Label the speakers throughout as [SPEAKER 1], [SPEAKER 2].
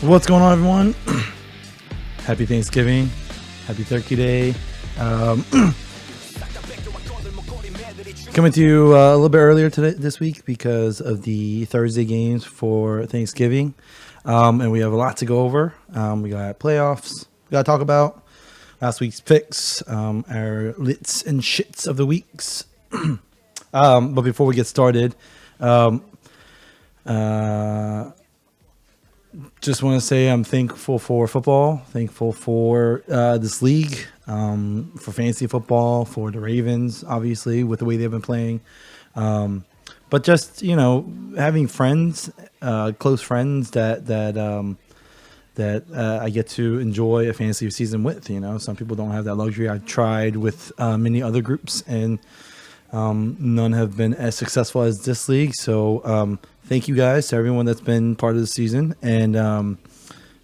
[SPEAKER 1] What's going on, everyone? Happy Thanksgiving. Happy Turkey Day. Coming to you a little bit earlier this week because of the Thursday games for Thanksgiving. And we have a lot to go over. We got playoffs we got to talk about. Last week's picks, our lits and shits of the weeks. But before we get started, just want to say I'm thankful for football, thankful for this league, for fantasy football, for the Ravens, obviously, with the way they've been playing. But just, having friends, close friends that I get to enjoy a fantasy season with. Some people don't have that luxury. I've tried with many other groups, and none have been as successful as this league. So thank you guys to everyone that's been part of the season, and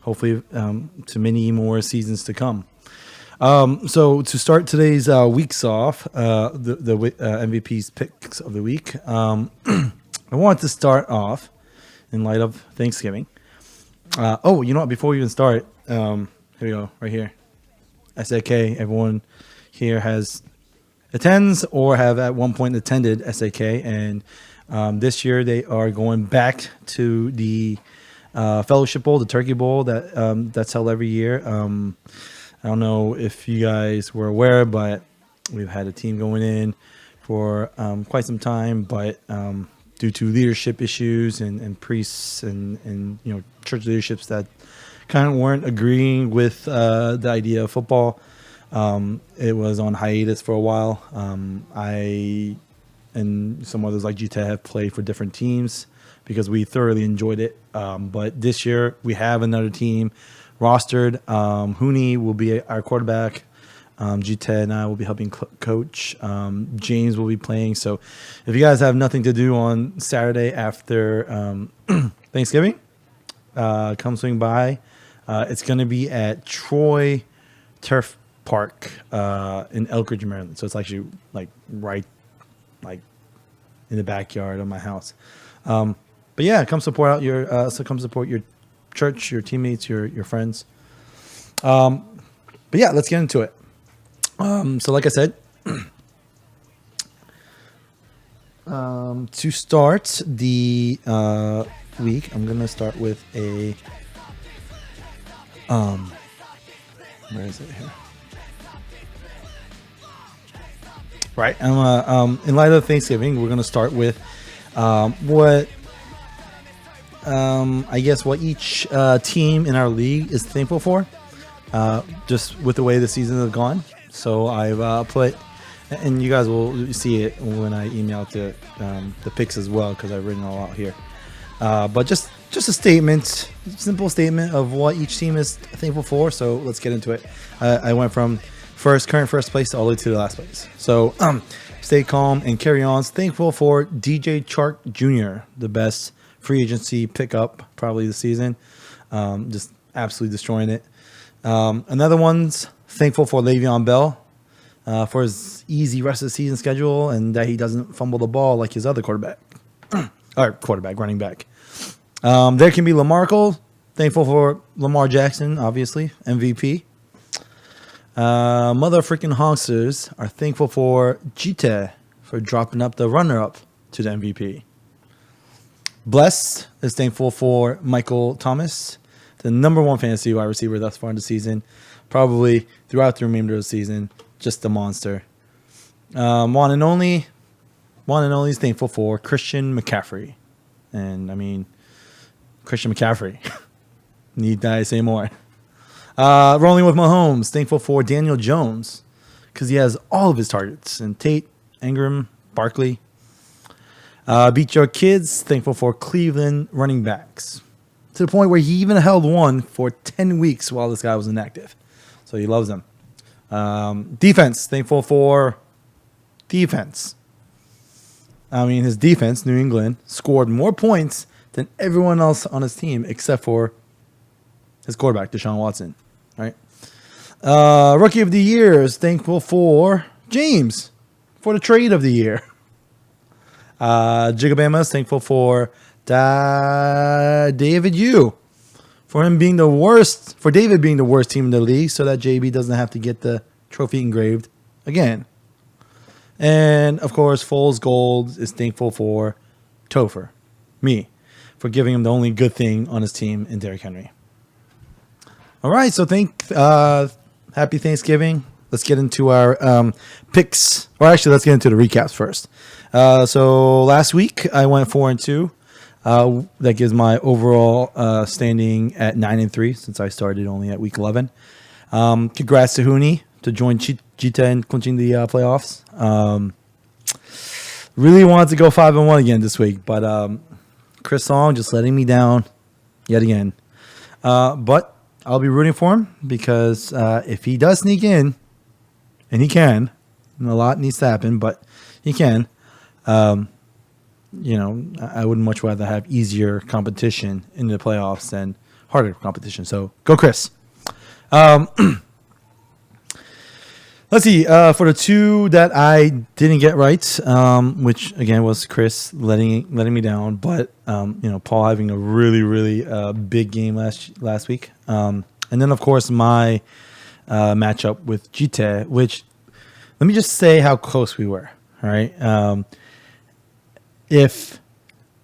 [SPEAKER 1] hopefully to many more seasons to come. So to start today's weeks off, the MVP's picks of the week, I want to start off in light of Thanksgiving. You know what? Before we even start, here we go, right here. SAK, everyone here attends or have at one point attended SAK, and this year they are going back to the Fellowship Bowl, the Turkey Bowl that's held every year. I don't know if you guys were aware, but we've had a team going in for quite some time, but due to leadership issues and priests and church leaderships that kind of weren't agreeing with the idea of football, it was on hiatus for a while. I and some others like GT have played for different teams because we thoroughly enjoyed it. But this year we have another team rostered. Hooney will be our quarterback. GT and I will be helping coach. James will be playing. So if you guys have nothing to do on Saturday after Thanksgiving, come swing by. It's going to be at Troy Turf Park in Elkridge, Maryland. So it's actually right in the backyard of my house. But yeah, come support your church, your teammates, your friends. But yeah, let's get into it. So like I said, to start the week, I'm gonna start with a where is it here? Right. In light of Thanksgiving, we're going to start with what each team in our league is thankful for, just with the way the season has gone. So I've put, and you guys will see it when I email the picks as well, because I've written it all out here. But just a statement, simple statement of what each team is thankful for. So let's get into it. I went from current first place all the way to the last place. So stay calm and carry on. Thankful for DJ Chark Jr., the best free agency pickup probably this season. Just absolutely destroying it. Another one's thankful for Le'Veon Bell for his easy rest of the season schedule and that he doesn't fumble the ball like his other running back. There can be Lamarco. Thankful for Lamar Jackson, obviously, MVP. Mother freaking honksters are thankful for Jite for dropping up the runner-up to the MVP. Blessed is thankful for Michael Thomas, the number one fantasy wide receiver thus far in the season, probably throughout the remainder of the season, just a monster. One and only is thankful for Christian McCaffrey. And I mean, Christian McCaffrey. Need I say more? Rolling with Mahomes, thankful for Daniel Jones because he has all of his targets. And Tate, Ingram, Barkley. Beat your kids, thankful for Cleveland running backs. To the point where he even held one for 10 weeks while this guy was inactive. So he loves them. Defense, thankful for defense. I mean, his defense, New England, scored more points than everyone else on his team except for his quarterback, Deshaun Watson. Right? Rookie of the Year is thankful for James for the trade of the year. Jigabama is thankful for David Yu for him being the worst, for David being the worst team in the league, so that JB doesn't have to get the trophy engraved again. And of course, Foles Gold is thankful for Topher, me, for giving him the only good thing on his team in Derrick Henry. All right, so happy Thanksgiving. Let's get into our picks, or actually, let's get into the recaps first. So last week I went 4-2. That gives my overall standing at 9-3 since I started only at week 11. Congrats to Hooney to join Cheetah in clinching the playoffs. Really wanted to go 5-1 again this week, but Chris Song just letting me down yet again. But I'll be rooting for him because if he does sneak in, and he can, and a lot needs to happen, but he can. I would much rather have easier competition in the playoffs than harder competition. So go, Chris. Let's see. For the two that I didn't get right, which again was Chris letting me down, but Paul having a really really big game last week, and then of course my matchup with Jite, which let me just say how close we were. All right. If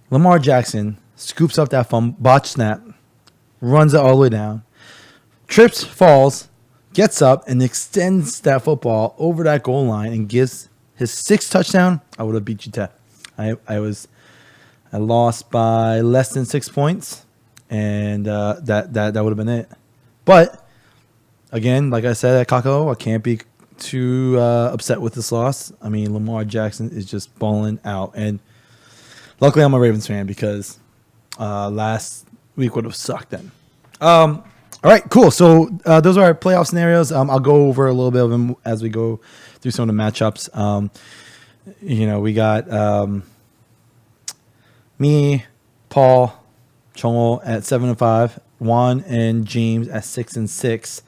[SPEAKER 1] Lamar Jackson scoops up that botch snap, runs it all the way down, trips, falls, gets up, and extends that football over that goal line and gives his 6th touchdown, I would have beat you. I lost by less than 6 points, and that would have been it. But again, like I said at Kako, I can't be too upset with this loss. I mean, Lamar Jackson is just balling out, and luckily I'm a Ravens fan because last week would have sucked then. All right, cool. So those are our playoff scenarios. I'll go over a little bit of them as we go through some of the matchups. We got me, Paul, Chongo at 7-5, Juan and James at 6-6.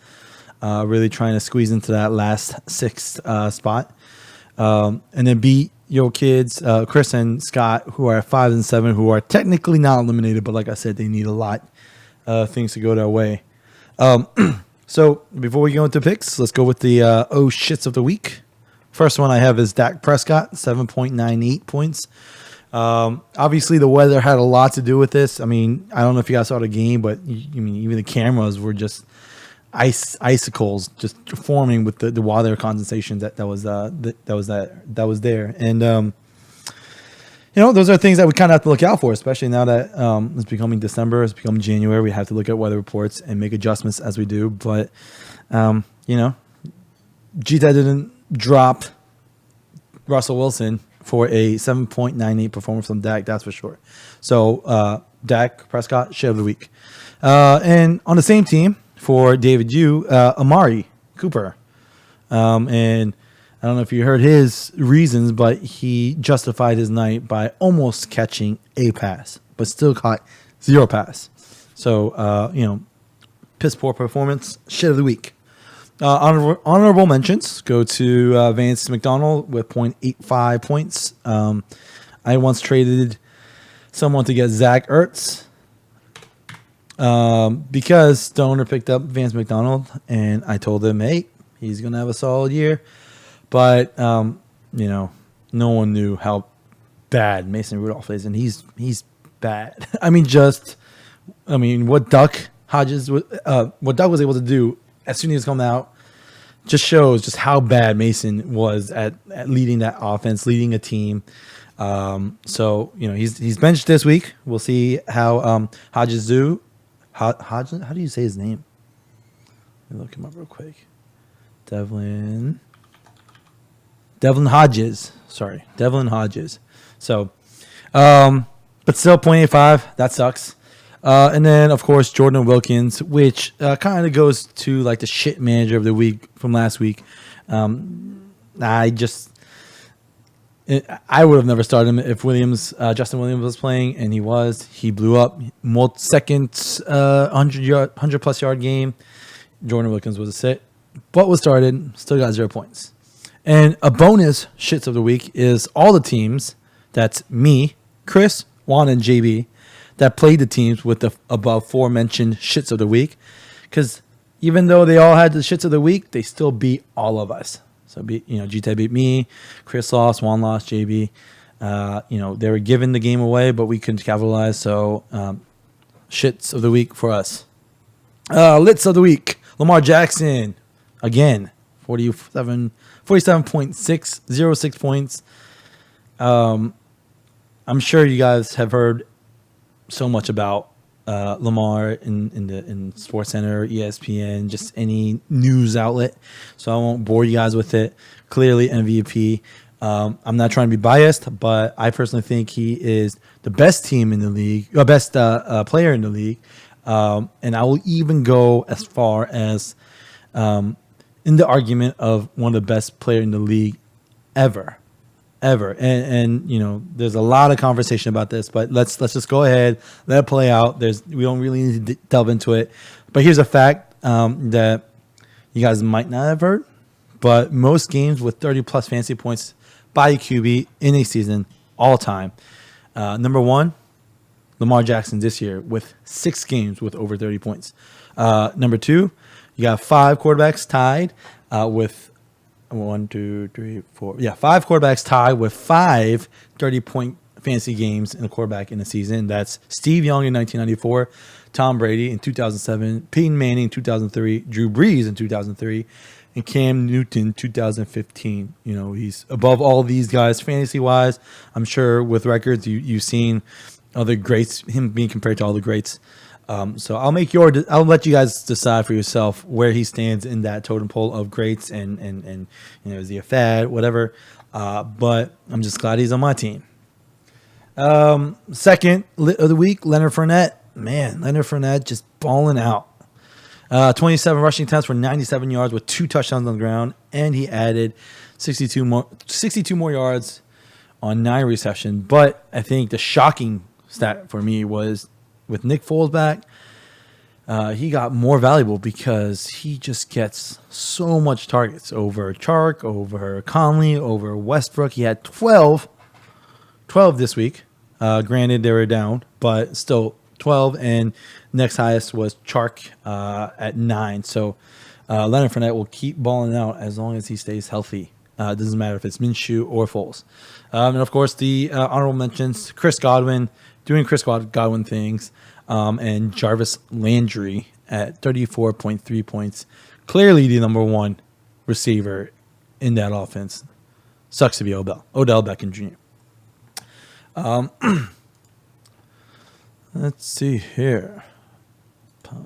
[SPEAKER 1] Really trying to squeeze into that last 6th spot, and then beat your kids, Chris and Scott, who are at 5-7, who are technically not eliminated, but like I said, they need a lot of things to go their way. So before we go into picks, let's go with the oh shits of the week. First one I have is Dak Prescott, 7.98 points. Obviously the weather had a lot to do with this. I mean, I don't know if you guys saw the game, but even the cameras were just icicles just forming with the water condensation that was there. And those are things that we kind of have to look out for, especially now that it's becoming December, it's becoming January. We have to look at weather reports and make adjustments as we do. But, Gita didn't drop Russell Wilson for a 7.98 performance from Dak, that's for sure. So, Dak Prescott, share of the week. And on the same team for David Yu, Amari Cooper. And I don't know if you heard his reasons, but he justified his night by almost catching a pass, but still caught 0 pass. So, piss poor performance, shit of the week. Honorable mentions go to Vance McDonald with 0.85 points. I once traded someone to get Zach Ertz because the owner picked up Vance McDonald, and I told him, hey, he's going to have a solid year. But, no one knew how bad Mason Rudolph is, and he's bad. What Duck was able to do as soon as he was coming out just shows just how bad Mason was at leading that offense, leading a team. He's benched this week. We'll see how Hodges do. How do you say his name? Let me look him up real quick. Devlin Hodges. Sorry, Devlin Hodges. So, but still 0.85. That sucks. And then, of course, Jordan Wilkins, which kind of goes to like the shit manager of the week from last week. I would have never started him if Justin Williams was playing, and he was. He blew up. Second 100-plus yard game. Jordan Wilkins was a sit, but was started. Still got 0 points. And a bonus shits of the week is all the teams. That's me, Chris, Juan, and JB that played the teams with the above aforementioned shits of the week. Because even though they all had the shits of the week, they still beat all of us. So, GT beat me, Chris lost, Juan lost, JB. They were giving the game away, but we couldn't capitalize. So, shits of the week for us. Lits of the week. Lamar Jackson, again, 47.606 points. I'm sure you guys have heard so much about Lamar in SportsCenter, ESPN, just any news outlet. So I won't bore you guys with it. Clearly MVP. I'm not trying to be biased, but I personally think he is the best team in the league, or best player in the league. And I will even go as far as in the argument of one of the best player in the league ever. And there's a lot of conversation about this, but let's just go ahead, let it play out. We don't really need to delve into it, but here's a fact that you guys might not have heard, but most games with 30 plus fantasy points by a QB in a season all time. Number one, Lamar Jackson this year with 6 games with over 30 points. Number two, you got 5 quarterbacks tied with 5 quarterbacks tied with 5 30-point fantasy games in a quarterback in a season. That's Steve Young in 1994, Tom Brady in 2007, Peyton Manning in 2003, Drew Brees in 2003, and Cam Newton 2015. He's above all these guys fantasy-wise. I'm sure with records you've seen other greats, him being compared to all the greats. So I'll let you guys decide for yourself where he stands in that totem pole of greats and is he a fad, whatever. But I'm just glad he's on my team. Second of the week, Leonard Fournette. Man, Leonard Fournette just balling out. 27 rushing attempts for 97 yards with 2 touchdowns on the ground, and he added 62 more yards on 9 receptions. But I think the shocking stat for me was with Nick Foles back, he got more valuable because he just gets so much targets over Chark, over Conley, over Westbrook. He had 12 this week. Granted, they were down, but still 12. And next highest was Chark at 9. So Leonard Fournette will keep balling out as long as he stays healthy. It doesn't matter if it's Minshew or Foles. And, of course, the honorable mentions, Chris Godwin, doing Chris Godwin things, and Jarvis Landry at 34.3 points. Clearly the number one receiver in that offense. Sucks to be Odell Beckham Jr. Let's see here. Pause.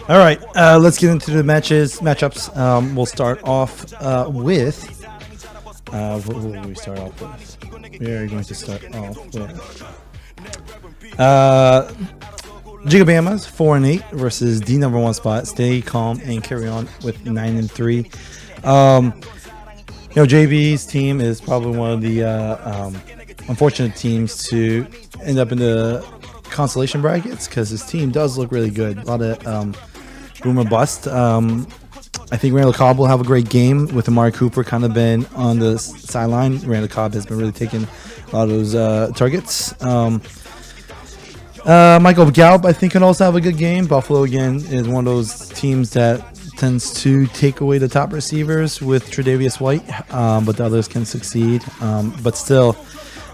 [SPEAKER 1] All right, let's get into the matchups. We'll start off with. What will we start off with? We are going to start off with Gigabamas 4-8 versus the number 1 spot. Stay calm and carry on with 9-3. JB's team is probably one of the unfortunate teams to end up in the consolation brackets because his team does look really good. A lot of boom or bust. I think Randall Cobb will have a great game with Amari Cooper kind of been on the sideline. Randall Cobb has been really taking a lot of those targets. Michael Gallup, I think, can also have a good game. Buffalo, again, is one of those teams that tends to take away the top receivers with Tre'Davious White, but the others can succeed. But still,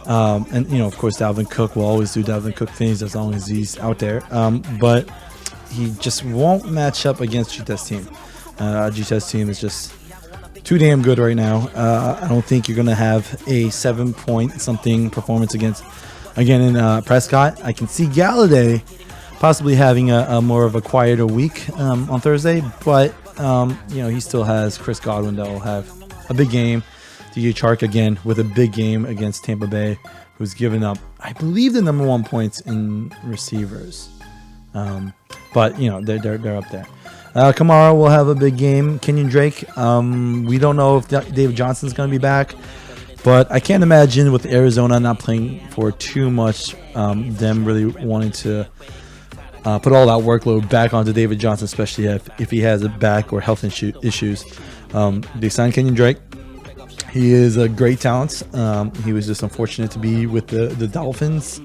[SPEAKER 1] of course, Dalvin Cook will always do Dalvin Cook things as long as he's out there. But he just won't match up against Cheetah's team. Cheetah's team is just too damn good right now. I don't think you're going to have a 7-point-something performance against Prescott. I can see Galladay possibly having a more of a quieter week on Thursday, but he still has Chris Godwin that will have a big game. DJ Chark again with a big game against Tampa Bay, who's given up, I believe, the number 1 points in receivers. But they're up there. Kamara will have a big game. Kenyon Drake, we don't know if David Johnson's going to be back, but I can't imagine with Arizona not playing for too much, them really wanting to put all that workload back onto David Johnson, especially if he has a back or health issues. They signed Kenyon Drake. He is a great talent. He was just unfortunate to be with the Dolphins.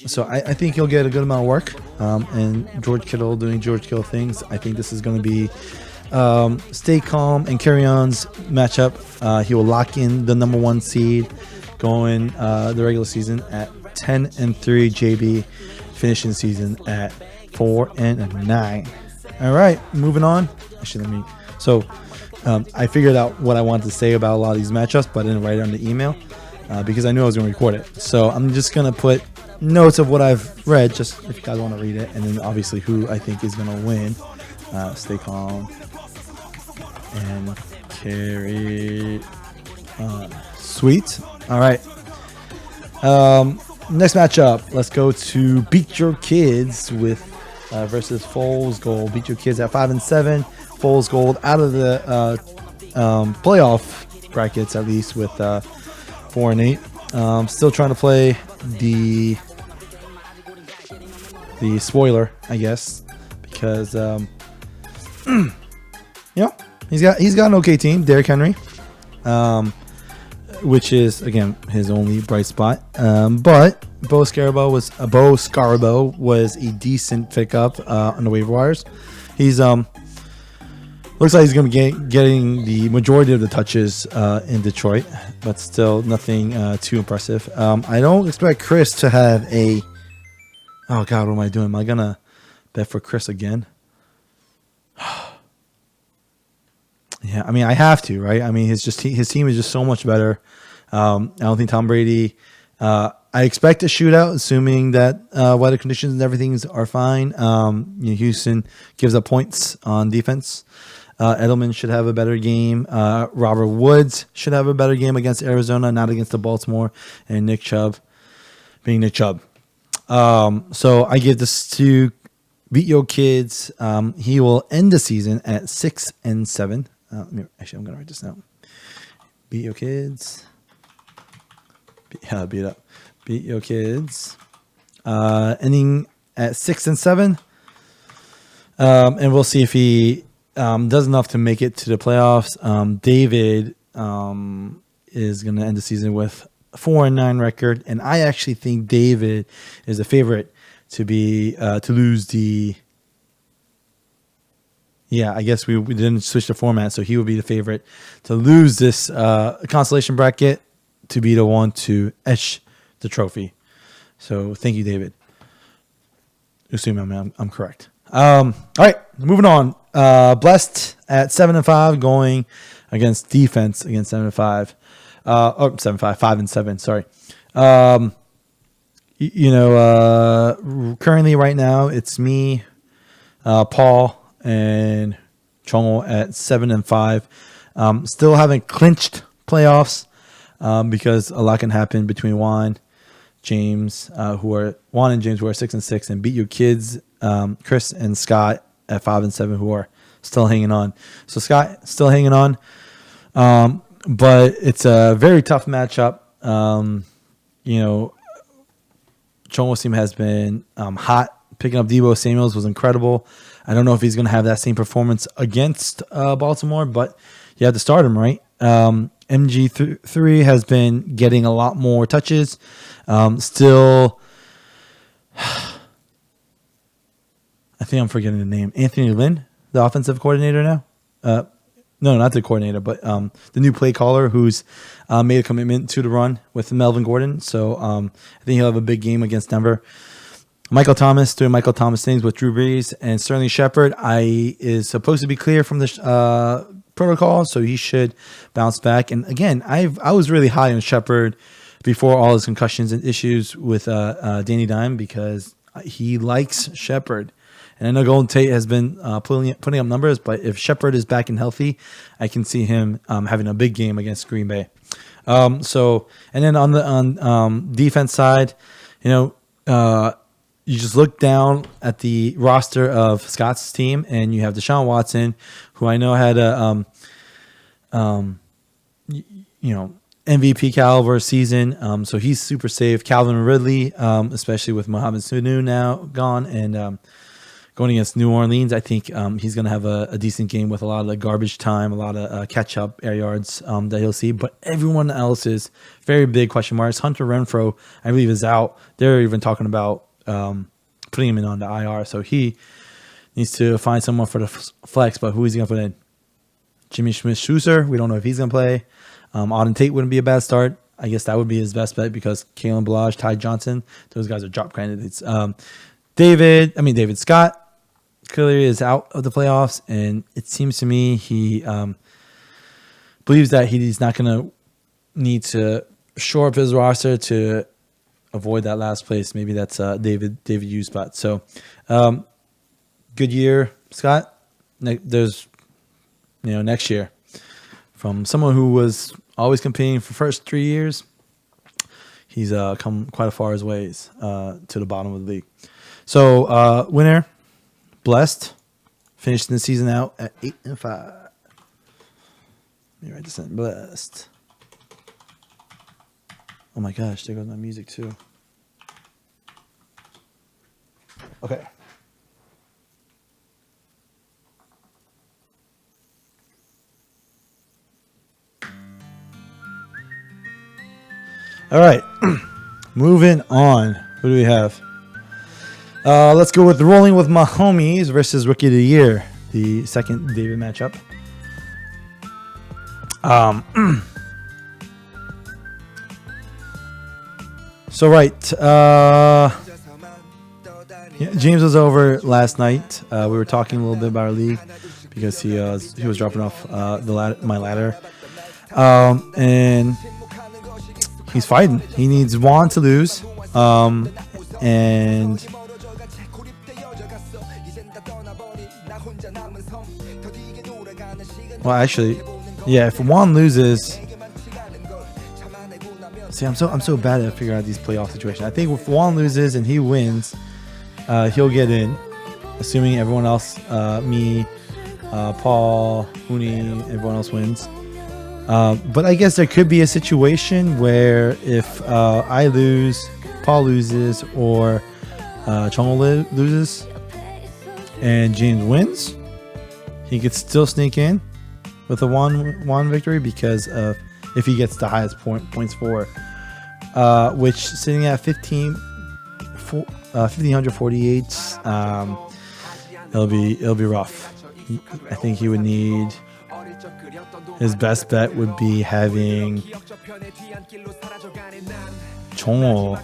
[SPEAKER 1] So I think he'll get a good amount of work. And George Kittle doing George Kittle things. I think this is going to be stay calm and carry on's matchup. He will lock in the number 1 seed going the regular season at 10-3. JB finishing the season at 4-9. All right, moving on. I figured out what I wanted to say about a lot of these matchups, but I didn't write it on the email because I knew I was going to record it. So I'm just going to put notes of what I've read, just if you guys want to read it, and then obviously who I think is going to win. Stay calm and carry on. Sweet. All right. Next matchup, let's go to Beat Your Kids with versus Foles Gold. Beat Your Kids at 5-7. Foles Gold out of the playoff brackets, at least with 4-8. Still trying to play the spoiler, I guess, because he's got an okay team. Derrick Henry, which is again his only bright spot. But Bo Scarborough was a decent pickup on the waiver wires. He's looks like he's going to be getting the majority of the touches in Detroit, but still nothing too impressive. I don't expect Chris to have a. Oh God, what am I doing? Am I gonna bet for Chris again? Yeah, I mean I have to, right? I mean his team is just so much better. I don't think Tom Brady. I expect a shootout, assuming that weather conditions and everything are fine. Houston gives up points on defense. Edelman should have a better game. Robert Woods should have a better game against Arizona, not against the Baltimore. And Nick Chubb being Nick Chubb. So I give this to Beat Your Kids. He will end the season at 6-7. Actually, I'm going to write this down. Beat Your Kids. Beat up. Beat Your Kids. Ending at 6-7. And we'll see if he does enough to make it to the playoffs. David is going to end the season with 4-9 record, and I actually think David is a favorite to lose the. Yeah, I guess we didn't switch the format, so he would be the favorite to lose this consolation bracket, to be the one to etch the trophy. So thank you, David. Assuming I'm correct. All right, moving on. Blessed at 7-5, going against defense against 7-5. 5-7. Sorry. Currently right now it's me, Paul, and Chongo at 7-5. Still haven't clinched playoffs because a lot can happen between Juan and James, who are 6-6, and Beat Your Kids, Chris and Scott at 5-7, who are still hanging on. So Scott still hanging on. But it's a very tough matchup. Chongo's team has been hot. Picking up Deebo Samuels was incredible. I don't know if he's going to have that same performance against Baltimore, but you have to start him, right? MG3 has been getting a lot more touches. Still, I think I'm forgetting the name. Anthony Lynn, the offensive coordinator now. No, not the coordinator, but the new play caller who's made a commitment to the run with Melvin Gordon. So I think he'll have a big game against Denver. Michael Thomas doing Michael Thomas things with Drew Brees, and Sterling Shepard is supposed to be clear from the protocol, so he should bounce back. And again, I was really high on Shepard before all his concussions and issues with Danny Dime, because he likes Shepard. And I know Golden Tate has been putting up numbers, but if Shepard is back and healthy, I can see him having a big game against Green Bay. And then on the defense side, you just look down at the roster of Scott's team, and you have Deshaun Watson, who I know had a MVP caliber season. So he's super safe. Calvin Ridley, especially with Mohamed Sanu now gone and going against New Orleans, I think he's going to have a decent game with a lot of like garbage time, a lot of catch-up air yards that he'll see. But everyone else is very big question marks. Hunter Renfrow, I believe, is out. They're even talking about putting him in on the IR. So he needs to find someone for the flex. But who is he going to put in? Jimmy Smith-Schuster, we don't know if he's going to play. Auden Tate wouldn't be a bad start. I guess that would be his best bet because Kalen Ballage, Ty Johnson, those guys are drop candidates. David Scott clearly is out of the playoffs, and it seems to me he believes that he's not going to need to shore up his roster to avoid that last place. Maybe that's David U's spot. So good year, Scott. There's next year from someone who was always competing for first 3 years. He's come quite a far his ways to the bottom of the league. So winner. Blessed, finishing the season out at 8-5. Let me write this in. Blessed. Oh my gosh, there goes my music too. Okay. All right. Moving on. Who do we have? Let's go with Rolling with My Homies versus Rookie of the Year, the second David matchup. James was over last night. We were talking a little bit about our league because he was dropping off my ladder, and he's fighting. He needs Juan to lose, and well, actually, yeah. If Juan loses, see, I'm so bad at figuring out these playoff situations. I think if Juan loses and he wins, he'll get in, assuming everyone else, me, Paul, Uni, everyone else wins. But I guess there could be a situation where if I lose, Paul loses, or Chong loses, and James wins, he could still sneak in with a one victory because of if he gets the highest points for, which sitting at 1,548, it'll be rough. I think he would need. His best bet would be having Chongol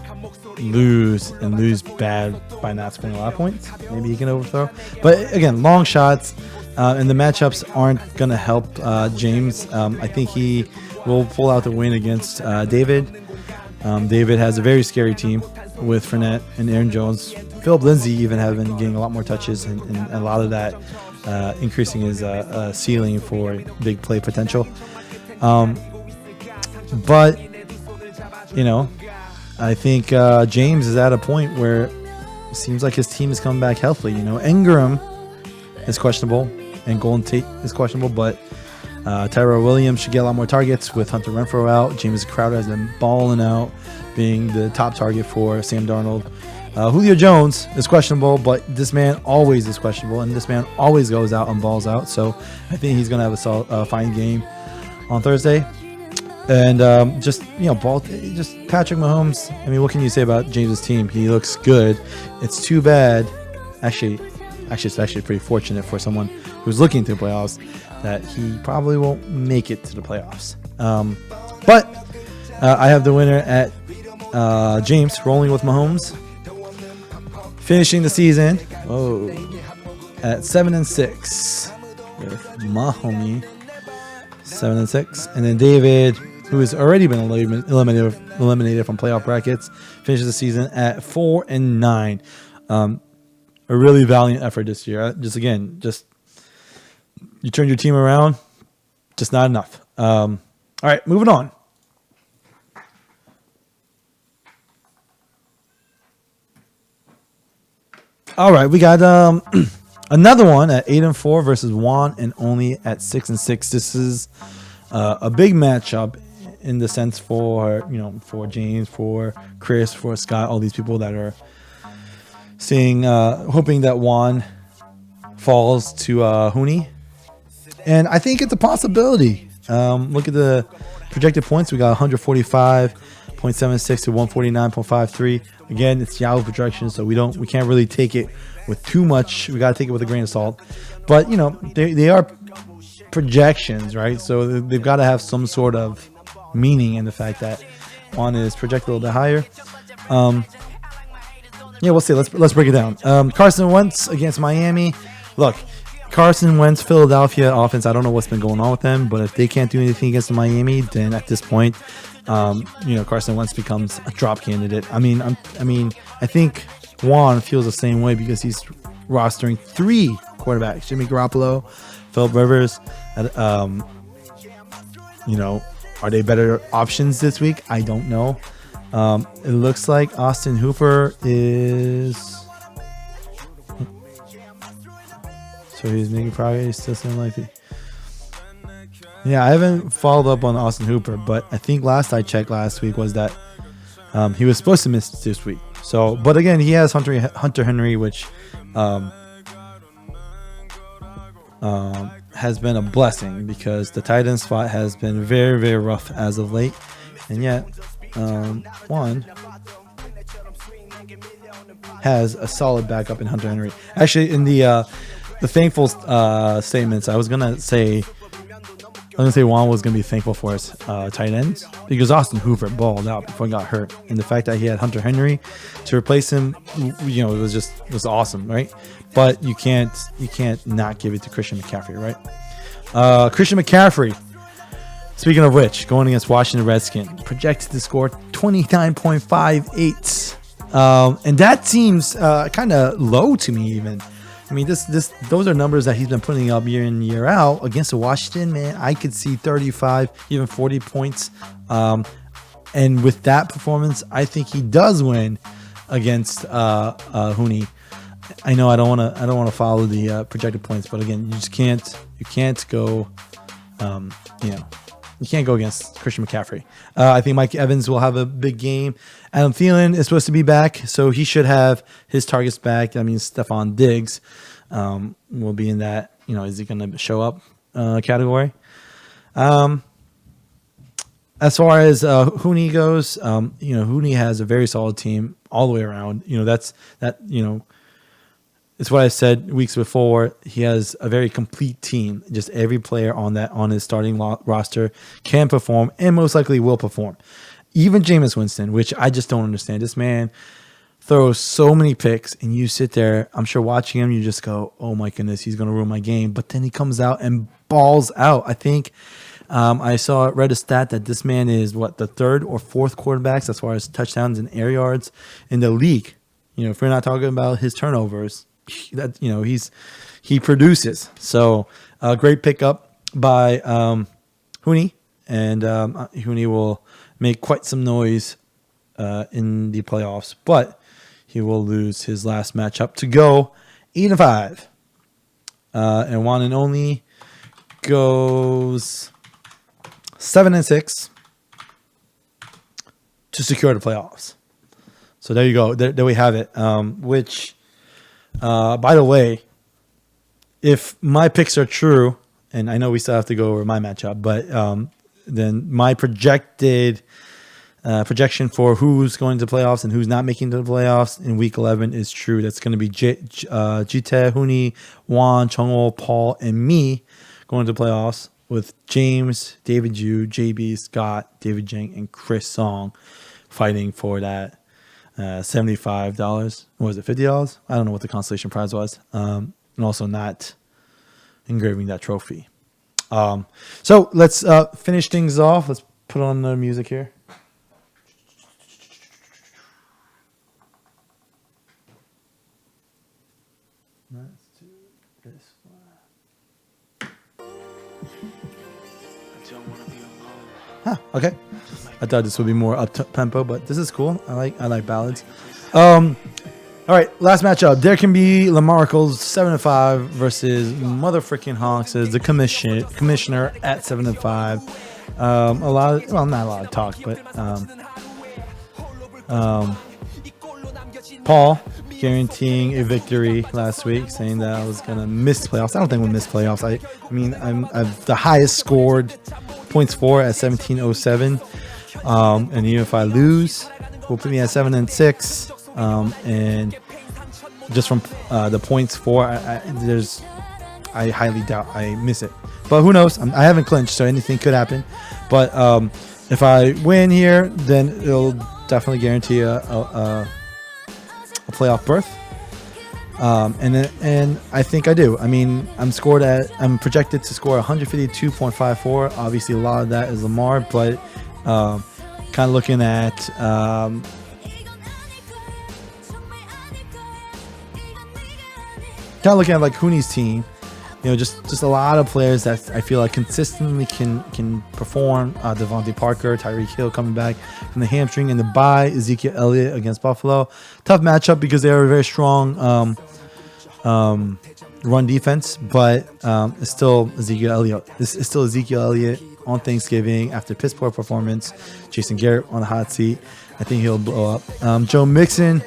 [SPEAKER 1] lose bad by not scoring a lot of points. Maybe he can overthrow. But again, long shots, and the matchups aren't going to help James. I think he will pull out the win against David. David has a very scary team with Fournette and Aaron Jones. Philip Lindsay even have been getting a lot more touches, and a lot of that increasing his ceiling for big play potential. But, I think James is at a point where it seems like his team is coming back healthily. Ingram is questionable and Golden Tate is questionable, but Tyrell Williams should get a lot more targets with Hunter Renfrow out. James Crowder has been balling out, being the top target for Sam Darnold. Julio Jones is questionable, but this man always is questionable, and this man always goes out and balls out. So I think he's going to have a fine game on Thursday. And just Patrick Mahomes. I mean, what can you say about James's team? He looks good. It's too bad. Actually, it's actually pretty fortunate for someone who's looking to the playoffs that he probably won't make it to the playoffs. But I have the winner at James, rolling with Mahomes, finishing the season at 7-6 with my homie, 7-6, and then David, who has already been eliminated from playoff brackets, finishes the season at 4-9. A really valiant effort this year. Just you turned your team around, just not enough. All right, moving on. All right, we got another one at 8-4 versus Juan and Only at 6-6. This is a big matchup in the sense for for James, for Chris, for Scott, all these people that are seeing hoping that Juan falls to Huni, and I think it's a possibility. Look at the projected points. We got 145.76 to 149.53. Again, it's Yahoo projections, so we can't really take it with too much. We gotta take it with a grain of salt. But they are projections, right? So they've got to have some sort of meaning in the fact that Juan is projected a little bit higher. Yeah, we'll see. Let's break it down. Carson Wentz against Miami. Look, Carson Wentz, Philadelphia offense. I don't know what's been going on with them, but if they can't do anything against Miami, then at this point, Carson Wentz becomes a drop candidate. I think Juan feels the same way because he's rostering 3 quarterbacks: Jimmy Garoppolo, Philip Rivers. Are they better options this week? I don't know. It looks like Austin Hooper is. So he's making progress. Still something like it. Yeah, I haven't followed up on Austin Hooper, but I think last I checked last week was that he was supposed to miss this week. So, but again, he has Hunter Henry, which has been a blessing because the tight end spot has been very, very rough as of late, and yet Juan has a solid backup in Hunter Henry. Actually, in the thankful statements, I was gonna say Juan was going to be thankful for his tight ends because Austin Hooper balled out before he got hurt. And the fact that he had Hunter Henry to replace him, it was awesome, right? But you can't not give it to Christian McCaffrey, right? Christian McCaffrey, speaking of which, going against Washington Redskins, projected to score 29.58. And that seems kind of low to me even. I mean, those are numbers that he's been putting up year in, year out against Washington. Man, I could see 35, even 40 points. And with that performance, I think he does win against Huni. I know I don't want to follow the projected points, but again, you just can't go, you can't go against Christian McCaffrey. I think Mike Evans will have a big game. Adam Thielen is supposed to be back, so he should have his targets back. I mean, Stephon Diggs will be in that. Is he going to show up category? As far as Huni goes, Huni has a very solid team all the way around. It's what I said weeks before. He has a very complete team. Just every player on his starting roster can perform and most likely will perform. Even Jameis Winston, which I just don't understand. This man throws so many picks, and you sit there, I'm sure watching him, you just go, oh my goodness, he's going to ruin my game. But then he comes out and balls out. I think I read a stat that this man is, the 3rd or 4th quarterbacks as far as touchdowns and air yards in the league. If we're not talking about his turnovers, that he produces. So great pickup by Huni, and Huni will make quite some noise in the playoffs, but he will lose his last matchup to go 8-5. And Juan and Only goes 7-6 to secure the playoffs. So there you go. There we have it. Which, by the way, if my picks are true, and I know we still have to go over my matchup, but then my projection for who's going to the playoffs and who's not making the playoffs in Week 11 is true. That's going to be Jite, Huni, Juan, Chungwoo, Paul, and me going to the playoffs with James, David Ju, JB, Scott, David Jeng, and Chris Song fighting for that $75. What was it, $50? I don't know what the consolation prize was. And also not engraving that trophy. So let's finish things off. Let's put on the music here. Let's do this one. I don't want to be alone. Huh, okay. I thought this would be more up tempo, but this is cool. I like ballads. All right, last matchup. There can be Lamarckles 7-5 versus motherfucking Honks as the commissioner at 7-5. Not a lot of talk, but Paul guaranteeing a victory last week, saying that I was gonna miss playoffs. I don't think we'll miss playoffs. I mean, I've the highest scored points for at 1707, and even if I lose, will put me at 7-6. And just from the points for, I highly doubt I miss it. But who knows? I haven't clinched, so anything could happen. But if I win here, then it'll definitely guarantee a playoff berth. And I think I do. I mean, I'm projected to score 152.54. Obviously, a lot of that is Lamar, but kind of looking at kind of looking at like Cooney's team. Just a lot of players that I feel like consistently can perform. Devontae Parker, Tyreek Hill coming back from the hamstring, and the bye, Ezekiel Elliott against Buffalo. Tough matchup because they are a very strong run defense, but it's still Ezekiel Elliott. It's still Ezekiel Elliott on Thanksgiving after piss poor performance. Jason Garrett on the hot seat. I think he'll blow up. Joe Mixon.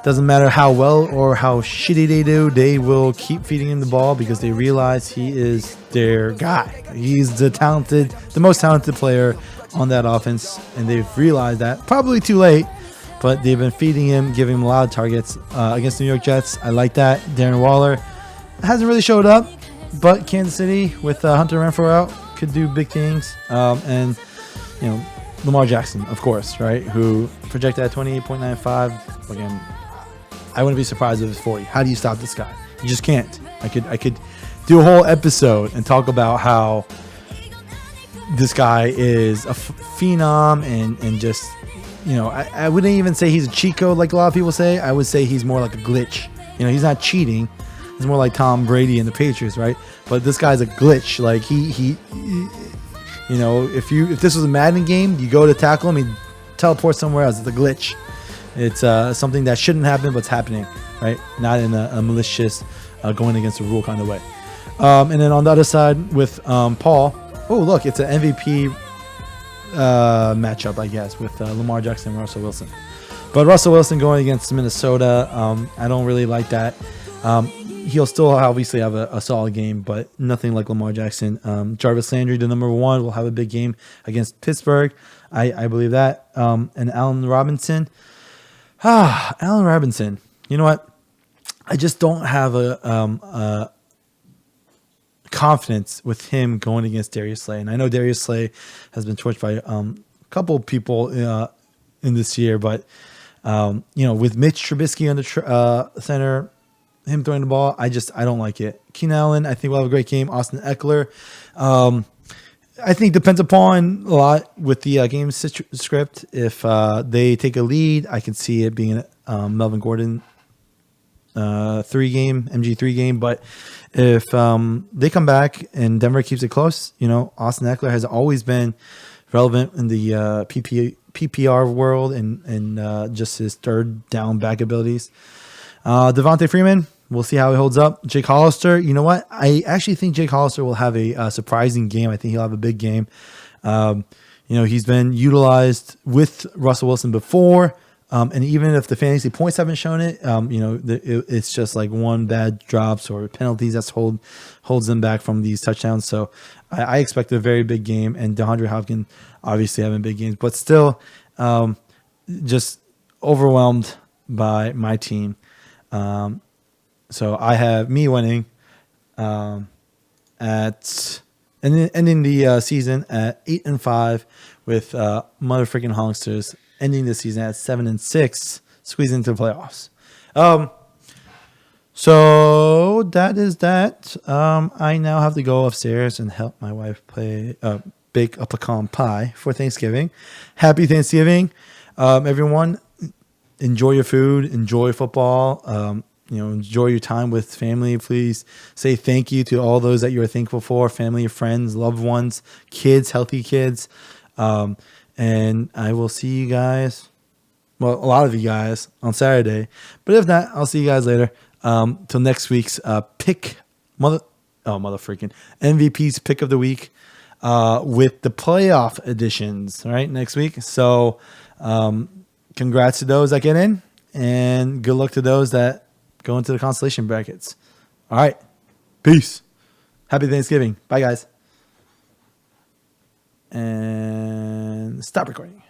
[SPEAKER 1] Doesn't matter how well or how shitty they do, they will keep feeding him the ball because they realize he is their guy. He's the most talented player on that offense, and they've realized that. Probably too late, but they've been feeding him, giving him a lot of targets against the New York Jets. I like that. Darren Waller hasn't really showed up, but Kansas City with Hunter Renfrow out could do big things. And Lamar Jackson, of course, right? Who projected at 28.95 again. I wouldn't be surprised if it's 40. How do you stop this guy? You just can't. I could do a whole episode and talk about how this guy is a phenom and just, I wouldn't even say he's a cheat code like a lot of people say. I would say he's more like a glitch. He's not cheating. He's more like Tom Brady and the Patriots, right? But this guy's a glitch. Like he if this was a Madden game, you go to tackle him, he teleports somewhere else. It's a glitch. It's something that shouldn't happen, but it's happening, right? Not in a malicious, going against the rule kind of way. And then on the other side with Paul, oh, look, it's an MVP matchup, I guess, with Lamar Jackson and Russell Wilson. But Russell Wilson going against Minnesota, I don't really like that. He'll still obviously have a solid game, but nothing like Lamar Jackson. Jarvis Landry, the number one, will have a big game against Pittsburgh. I believe that. And Allen Robinson. Allen Robinson. You know what? I just don't have a confidence with him going against Darius Slay. And I know Darius Slay has been torched by a couple people in this year, but with Mitch Trubisky on the center, him throwing the ball, I don't like it. Keenan Allen, I think will have a great game. Austin Eckler. I think depends upon a lot with the game script. If they take a lead, I can see it being a Melvin Gordon 3 game. But if they come back and Denver keeps it close, Austin Eckler has always been relevant in the PPR world and just his third down back abilities. Devontae Freeman, we'll see how he holds up. Jake Hollister, you know what? I actually think Jake Hollister will have a surprising game. I think he'll have a big game. He's been utilized with Russell Wilson before. And even if the fantasy points haven't shown it, it's just like one bad drops or penalties that holds them back from these touchdowns. So I expect a very big game. And DeAndre Hopkins obviously having big games, but still just overwhelmed by my team. So I have me winning ending the season at 8-5 with motherfucking Honksters ending the season at 7-6, squeezing into the playoffs. So that is that. I now have to go upstairs and help my wife bake a pecan pie for Thanksgiving. Happy Thanksgiving, everyone. Enjoy your food. Enjoy football. Enjoy your time with family. Please say thank you to all those that you're thankful for, family, friends, loved ones, kids, healthy kids. And I will see you guys well, a lot of you guys on Saturday. But if not, I'll see you guys later. Till next week's motherfreaking MVP's pick of the week with the playoff editions, right? Next week. So congrats to those that get in, and good luck to those that go into the constellation brackets. All right. Peace. Happy Thanksgiving. Bye, guys. And stop recording.